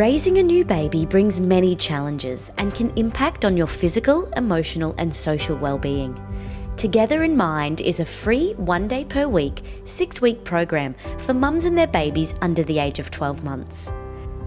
Raising a new baby brings many challenges and can impact on your physical, emotional and social well-being. Together in Mind is a free 1 day per week, 6-week program for mums and their babies under the age of 12 months.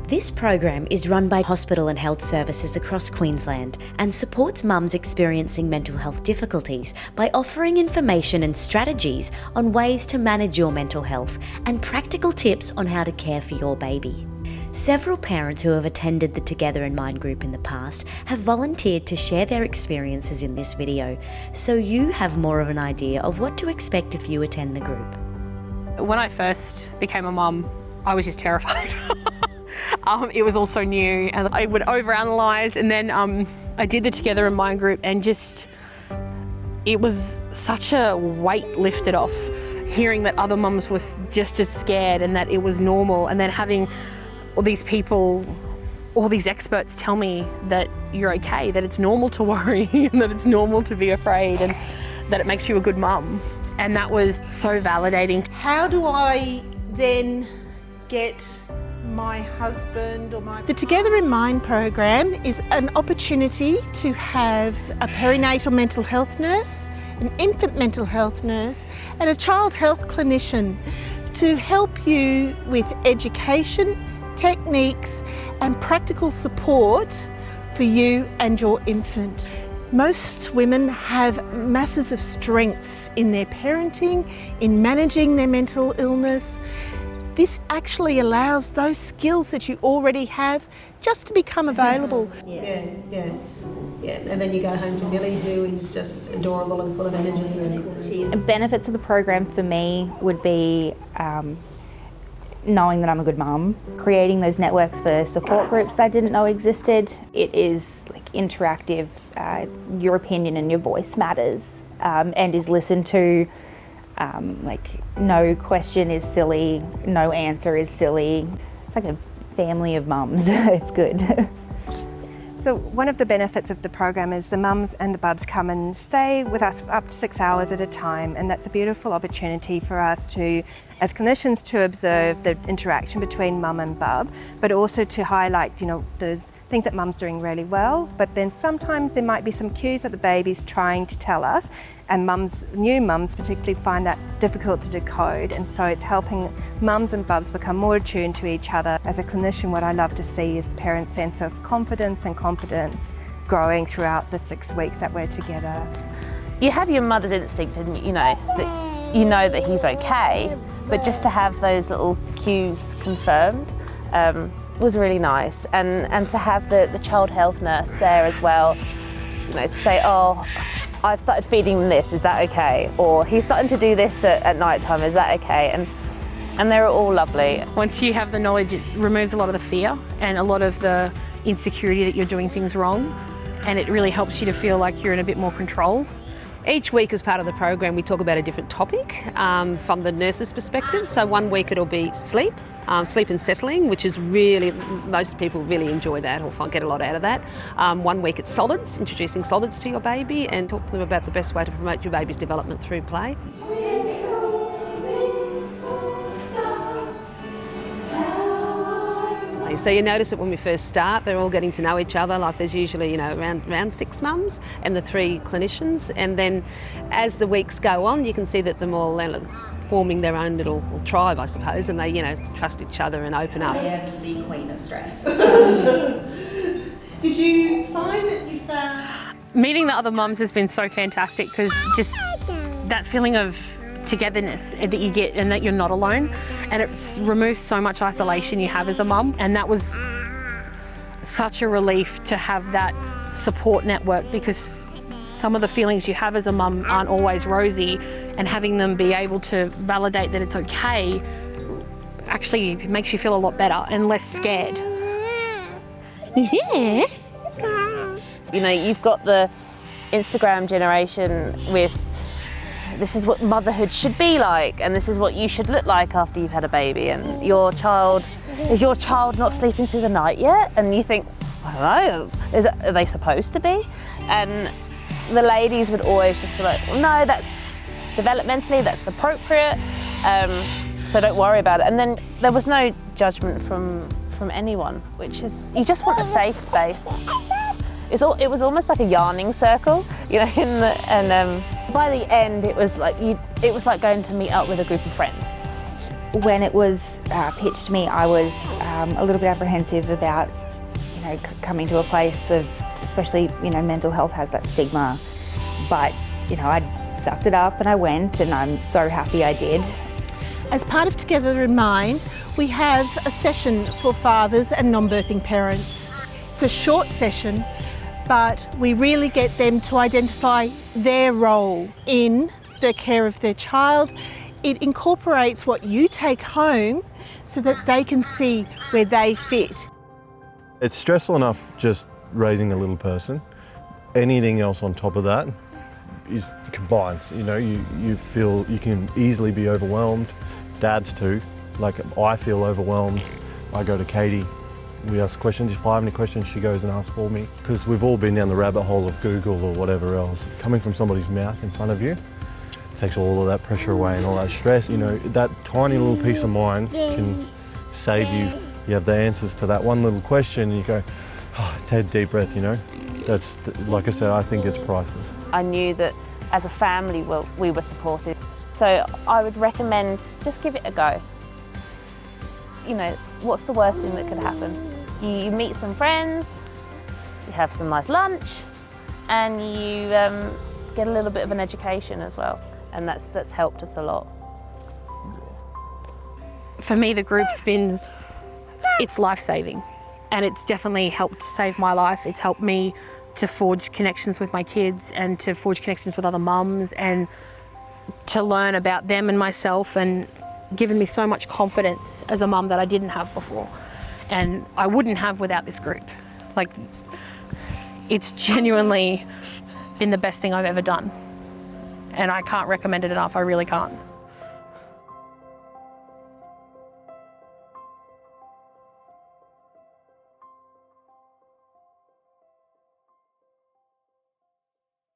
This program is run by hospital and health services across Queensland and supports mums experiencing mental health difficulties by offering information and strategies on ways to manage your mental health and practical tips on how to care for your baby. Several parents who have attended the Together in Mind group in the past have volunteered to share their experiences in this video, so you have more of an idea of what to expect if you attend the group. When I first became a mum, I was just terrified. It was all so new and I would overanalyze, and then I did the Together in Mind group and it was such a weight lifted off, hearing that other mums were just as scared and that it was normal, and then having all these people, all these experts tell me that you're okay, that it's normal to worry and that it's normal to be afraid and that it makes you a good mum. And that was so validating. How do I then get my husband or The Together in Mind program is an opportunity to have a perinatal mental health nurse, an infant mental health nurse and a child health clinician to help you with education, techniques and practical support for you and your infant. Most women have masses of strengths in their parenting, in managing their mental illness. This actually allows those skills that you already have just to become available. Yeah. And then you go home to Millie, who is just adorable and full of energy. And benefits of the program for me would be knowing that I'm a good mum, creating those networks for support groups I didn't know existed. It is like interactive. Your opinion and your voice matters and is listened to. No question is silly, no answer is silly. It's like a family of mums. It's good. So one of the benefits of the program is the mums and the bubs come and stay with us up to 6 hours at a time, and that's a beautiful opportunity for us to, as clinicians, to observe the interaction between mum and bub, but also to highlight, those things that mum's doing really well, but then sometimes there might be some cues that the baby's trying to tell us, and new mums particularly find that difficult to decode, and so it's helping mums and bubs become more attuned to each other. As a clinician, what I love to see is the parent's sense of confidence and competence growing throughout the 6 weeks that we're together. You have your mother's instinct and you know that he's okay, but just to have those little cues confirmed was really nice, and to have the child health nurse there as well, to say, oh, I've started feeding him this, is that okay? Or he's starting to do this at night time, is that okay? And they're all lovely. Once you have the knowledge, it removes a lot of the fear and a lot of the insecurity that you're doing things wrong, and it really helps you to feel like you're in a bit more control. Each week as part of the program we talk about a different topic from the nurse's perspective. So 1 week it'll be sleep and settling, which is really, most people really enjoy that or get a lot out of that. 1 week it's solids, introducing solids to your baby and talk to them about the best way to promote your baby's development through play. So you notice that when we first start, they're all getting to know each other. Like there's usually, around 6 mums and the 3 clinicians. And then as the weeks go on, you can see that them all forming their own little tribe, I suppose, and they, trust each other and open up. I am the queen of stress. Did you find that you found... Meeting the other mums has been so fantastic, because just that feeling of togetherness that you get and that you're not alone, and it removes so much isolation you have as a mum, and that was such a relief to have that support network, because some of the feelings you have as a mum aren't always rosy, and having them be able to validate that it's okay actually makes you feel a lot better and less scared. Yeah. You've got the Instagram generation with this is what motherhood should be like, and this is what you should look like after you've had a baby, and is your child not sleeping through the night yet? And you think, I don't know, are they supposed to be? And the ladies would always just be like, well, no, that's developmentally, that's appropriate, so don't worry about it. And then there was no judgment from from anyone, which is, you just want a safe space. It was almost like a yarning circle, you know, and by the end it was like going to meet up with a group of friends. When it was pitched to me, I was a little bit apprehensive about, you know, coming to a place of, especially, you know, mental health has that stigma. But, you know, I sucked it up and I went, and I'm so happy I did. As part of Together in Mind, we have a session for fathers and non-birthing parents. It's a short session, but we really get them to identify their role in the care of their child. It incorporates what you take home so that they can see where they fit. It's stressful enough just raising a little person. Anything else on top of that is combined. You know, you feel you can easily be overwhelmed. Dads too. Like, I feel overwhelmed. I go to Katie. We ask questions. If I have any questions, she goes and asks for me. Because we've all been down the rabbit hole of Google or whatever else. Coming from somebody's mouth in front of you takes all of that pressure away and all that stress. You know, that tiny little peace of mind can save you. You have the answers to that one little question and you go, oh, take a deep breath, you know. That's, like I said, I think it's priceless. I knew that as a family we were supported. So I would recommend just give it a go. You know, what's the worst thing that could happen? You meet some friends, you have some nice lunch, and you get a little bit of an education as well. And that's helped us a lot. For me, the group's been, it's life-saving, and it's definitely helped save my life. It's helped me to forge connections with my kids and to forge connections with other mums and to learn about them and myself, and given me so much confidence as a mum that I didn't have before, and I wouldn't have without this group. Like, it's genuinely been the best thing I've ever done, and I can't recommend it enough. I really can't.